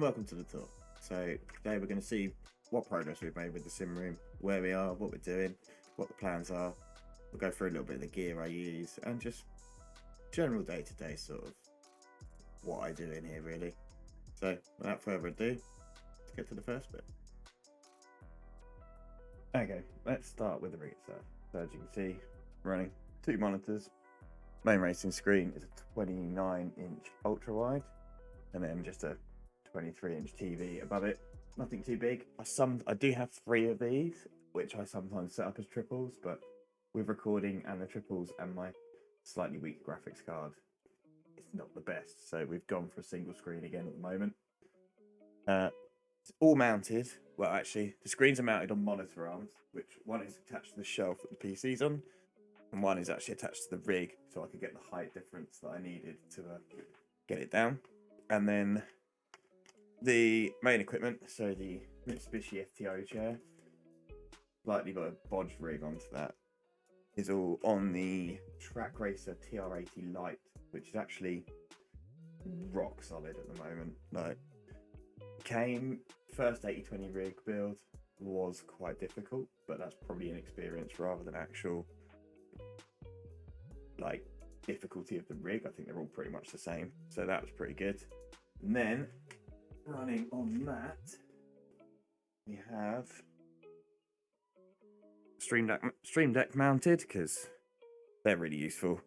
welcome to the talk. So today we're going to see what progress we've made with the sim room, where we are, what we're doing, what the plans are. We'll go through a little bit of the gear I use and just general day-to-day sort of what I do in here really. So without further ado, let's get to the first bit. Okay, let's start with the rig itself. So as you can see, running two monitors. Main racing screen is a 29-inch ultra-wide, and then just a 23-inch TV above it. Nothing too big. I do have 3 of these, which I sometimes set up as triples, but with recording and the triples and my slightly weak graphics card, it's not the best. So we've gone for a single screen again at the moment. It's all mounted. Well, actually, the screens are mounted on monitor arms, which one is attached to the shelf that the PC's on, and one is actually attached to the rig, so I could get the height difference that I needed to get it down. And then the main equipment, so the Mitsubishi FTO chair, slightly got a bodged rig onto that, is all on the Track Racer TR80 Lite, which is actually rock solid at the moment. Like, first 80/20 rig build was quite difficult, but that's probably inexperience rather than actual like difficulty of the rig. I think they're all pretty much the same, so that was pretty good. And then running on that, we have Stream Deck mounted, because they're really useful.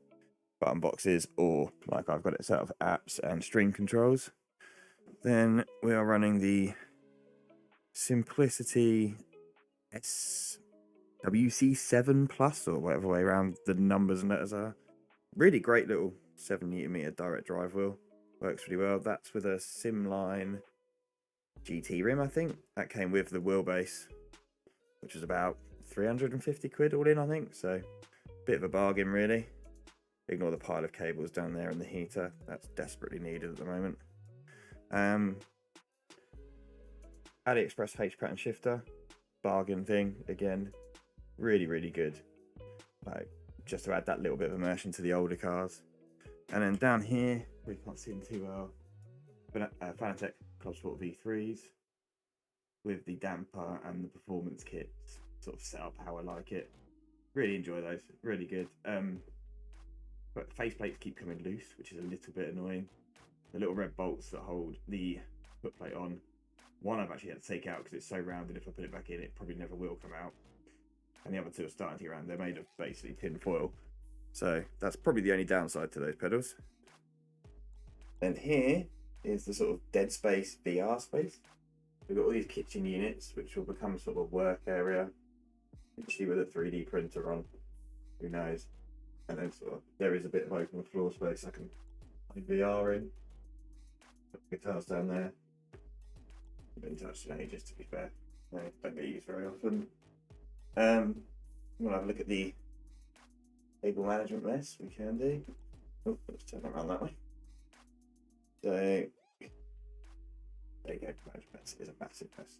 Button boxes, or like I've got it set up for apps and stream controls. Then we are running the Sim-plicity SWC7 Plus, or whatever way around the numbers and letters are. Really great little 7Nm direct drive wheel. Works really well. That's with a Simline GT rim, I think. That came with the wheelbase, which was about 350 quid all in, I think. So, bit of a bargain, really. Ignore the pile of cables down there and the heater. That's desperately needed at the moment. AliExpress H pattern shifter, bargain thing again. Really, really good. Like, just to add that little bit of immersion to the older cars. And then down here, we can't see them too well, but Fanatec V3s with the damper and the performance kit sort of set up how I like it. Really enjoy those, really good. But faceplates keep coming loose, which is a little bit annoying. The little red bolts that hold the footplate on, one I've actually had to take out because it's so rounded, if I put it back in, it probably never will come out. And the other two are starting to get around. They're made of basically tin foil. So that's probably the only downside to those pedals. Then here is the sort of dead space VR space. We've got all these kitchen units, which will become sort of a work area, actually with a 3D printer on. Who knows? And then sort of there is a bit of open floor space I can VR in. Put the guitars down there. I've been touched in ages, to be fair. They don't get used very often. We'll have a look at the cable management mess we can do. Oh, let's turn it around that way. So there you go, management mess is a massive mess.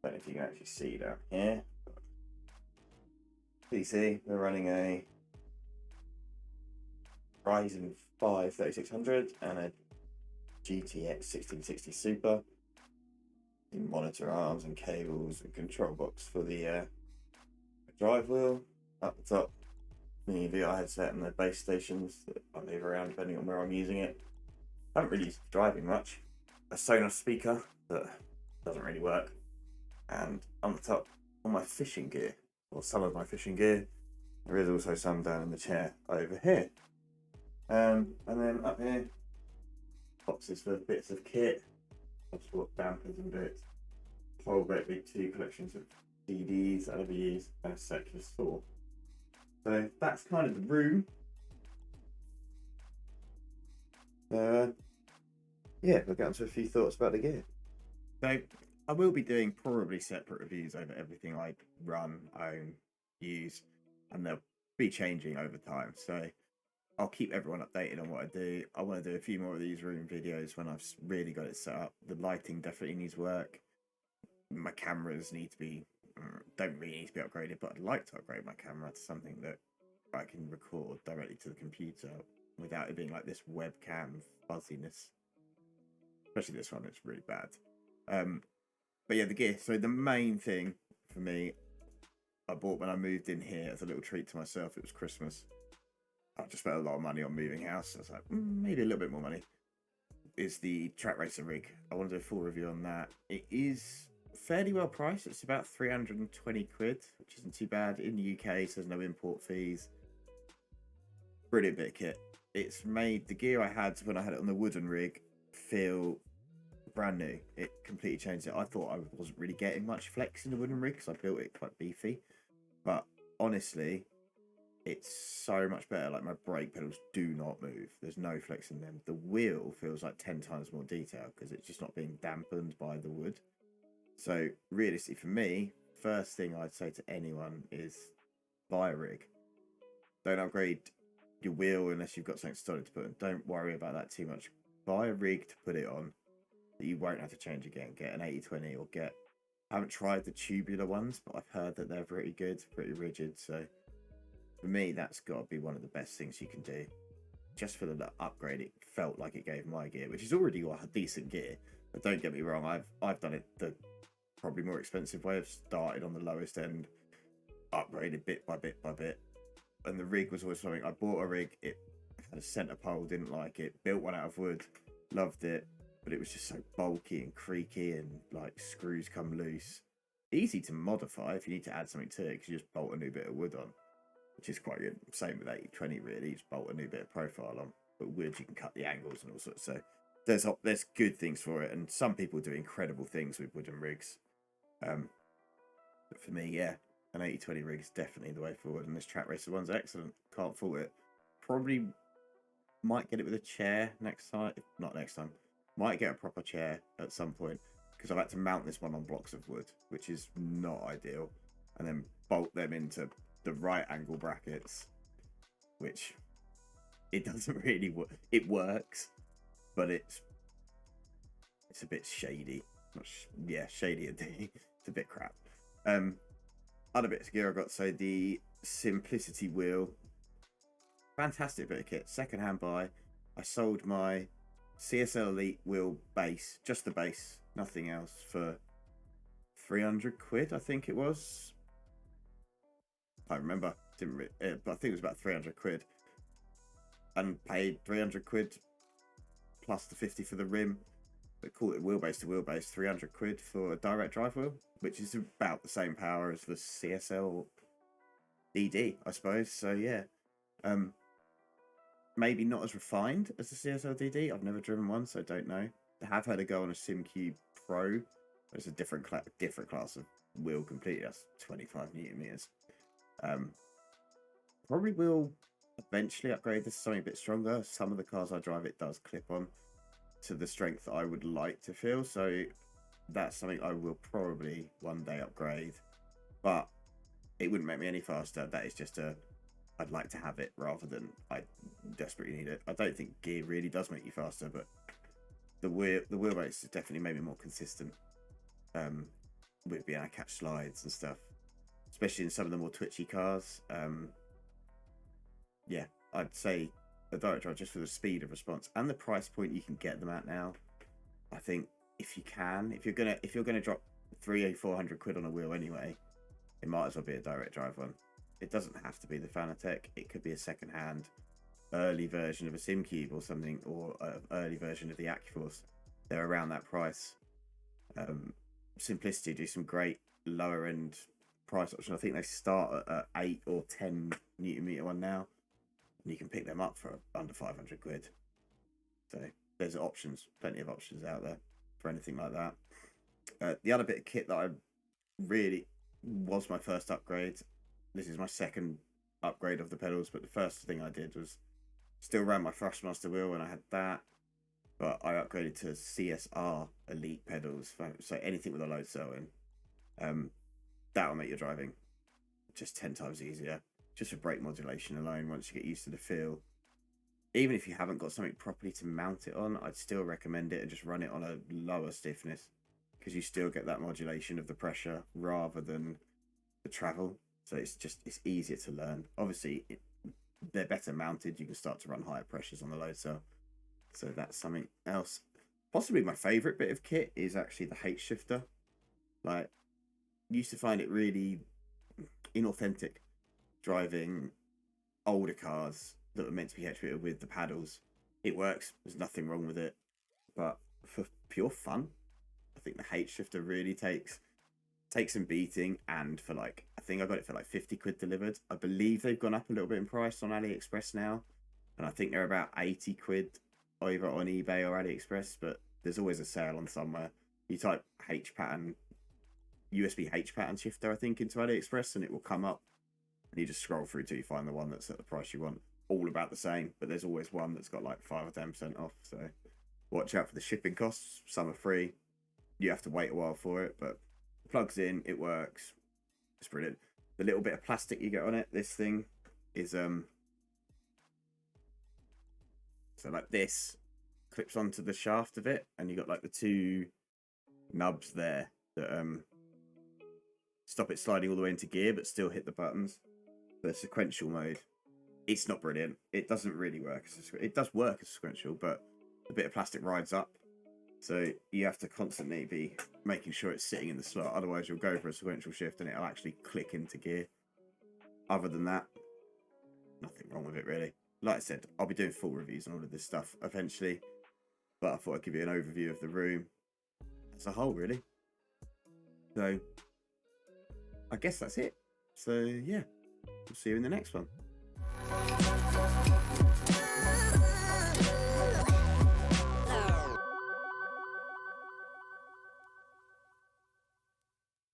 I don't know if you can actually see down here. PC, we're running a Ryzen 5 3600 and a GTX 1660 Super. Monitor arms and cables and control box for the drive wheel. Up the top, the VR headset and the base stations that I move around depending on where I'm using it. I haven't really used it for driving much. A Sonos speaker that doesn't really work. And on the top, all my fishing gear, or some of my fishing gear. There is also some down in the chair over here. And then up here, boxes for bits of kit. Support dampers and bits. Whole great big 2 collections of DVDs that I've ever used and a secular saw. So that's kind of the room. Yeah, we'll get on to a few thoughts about the gear. So I will be doing probably separate reviews over everything I run, own, use, and they'll be changing over time. So I'll keep everyone updated on what I do. I want to do a few more of these room videos when I've really got it set up. The lighting definitely needs work. My cameras don't really need to be upgraded, but I'd like to upgrade my camera to something that I can record directly to the computer without it being like this webcam fuzziness. especially this one. It's really bad. But yeah, the gear. So the main thing for me, I bought when I moved in here as a little treat to myself. It was Christmas. I just spent a lot of money on moving house. I was like, maybe a little bit more money. Is the track racer rig. I want to do a full review on that. It is fairly well priced. It's about 320 quid, which isn't too bad. In the UK, so there's no import fees. Brilliant bit of kit. It's made the gear I had when I had it on the wooden rig feel brand new. It completely changed it. I thought I wasn't really getting much flex in the wooden rig because I built it quite beefy. But honestly, it's so much better. Like, my brake pedals do not move. There's no flex in them. The wheel feels like 10 times more detail because it's just not being dampened by the wood. So realistically for me, first thing I'd say to anyone is buy a rig. Don't upgrade your wheel unless you've got something solid to put in. Don't worry about that too much. Buy a rig to put it on that you won't have to change again. Get an 80/20 or get... I haven't tried the tubular ones, but I've heard that they're pretty good, pretty rigid. So for me, that's got to be one of the best things you can do. Just for the upgrade, it felt like it gave my gear, which is already a decent gear. But don't get me wrong, I've done it the probably more expensive way. I've started on the lowest end, upgraded bit by bit by bit. And the rig was always something. I bought a rig, it had a centre pole, didn't like it. Built one out of wood, loved it. But it was just so bulky and creaky and like screws come loose. Easy to modify if you need to add something to it because you just bolt a new bit of wood on, which is quite good. Same with 80/20 really, you just bolt a new bit of profile on. But wood, you can cut the angles and all sorts. So there's good things for it, and some people do incredible things with wooden rigs. But for me, yeah, an 80/20 rig is definitely the way forward, and this track racer one's excellent. Can't fault it. Probably might get it with a chair next time. Not next time. Might get a proper chair at some point because I've had to mount this one on blocks of wood, which is not ideal, and then bolt them into the right angle brackets, which it doesn't really work. It works, but it's a bit shady. Shady indeed. It's a bit crap. Other bits of gear I got, so the Sim-plicity wheel, fantastic bit of kit, second-hand buy. I sold my CSL Elite wheel base, just the base, nothing else, for 300 quid, I think it was. I remember, but I think it was about 300 quid. And paid 300 quid plus the 50 for the rim. But call it wheelbase to wheelbase, 300 quid for a direct drive wheel, which is about the same power as the CSL DD, I suppose. So yeah, maybe not as refined as the CSL DD. I've never driven one, so I don't know. I have heard it go on a SimCube Pro. It's a different class of wheel completely. That's 25 Newton meters. Probably will eventually upgrade this to something a bit stronger. Some of the cars I drive, it does clip on to the strength that I would like to feel, so that's something I will probably one day upgrade, but it wouldn't make me any faster. That is just I'd like to have it rather than I desperately need it. I don't think gear really does make you faster, but the wheelbase has definitely made me more consistent with being able to catch slides and stuff, especially in some of the more twitchy cars. Yeah, I'd say a direct drive just for the speed of response and the price point you can get them at now. I think if you're gonna drop 300-400 quid on a wheel anyway, it might as well be a direct drive one. It doesn't have to be the Fanatec. It could be a second-hand early version of a SimCube or something, or an early version of the AccuForce. They're around that price. Sim-plicity do some great lower end price options. I think they start at 8 or 10 Newton meter one now. You can pick them up for under 500 quid. So there's options, plenty of options out there for anything like that. The other bit of kit that I really was my first upgrade. This is my second upgrade of the pedals, but the first thing I did was still ran my Thrustmaster wheel when I had that, but I upgraded to CSR Elite pedals, so anything with a load cell in. That will make your driving just 10 times easier. Just for brake modulation alone, once you get used to the feel. Even if you haven't got something properly to mount it on, I'd still recommend it and just run it on a lower stiffness, because you still get that modulation of the pressure rather than the travel. So it's easier to learn. Obviously, they're better mounted. You can start to run higher pressures on the load cell. So that's something else. Possibly my favourite bit of kit is actually the H shifter. Like, used to find it really inauthentic driving older cars that were meant to be H fitted with the paddles. It works. There's nothing wrong with it. But for pure fun, I think the H shifter really takes some beating. And for like, I think I got it for like 50 quid delivered. I believe they've gone up a little bit in price on AliExpress now, and I think they're about 80 quid over on eBay or AliExpress. But there's always a sale on somewhere. You type H pattern, USB H pattern shifter, I think, into AliExpress, and it will come up. And you just scroll through till you find the one that's at the price you want. All about the same, but there's always one that's got like 5 or 10% off. So watch out for the shipping costs. Some are free. You have to wait a while for it, but it plugs in, it works. It's brilliant. The little bit of plastic you get on it, this thing is so like this clips onto the shaft of it, and you got like the 2 nubs there that stop it sliding all the way into gear but still hit the buttons. The sequential mode, it's not brilliant. It doesn't really work. It does work as sequential, but a bit of plastic rides up, so you have to constantly be making sure it's sitting in the slot. Otherwise, you'll go for a sequential shift and it'll actually click into gear. Other than that, nothing wrong with it really. Like I said, I'll be doing full reviews on all of this stuff eventually, but I thought I'd give you an overview of the room as a whole, really. So I guess that's it. So yeah, we'll see you in the next one.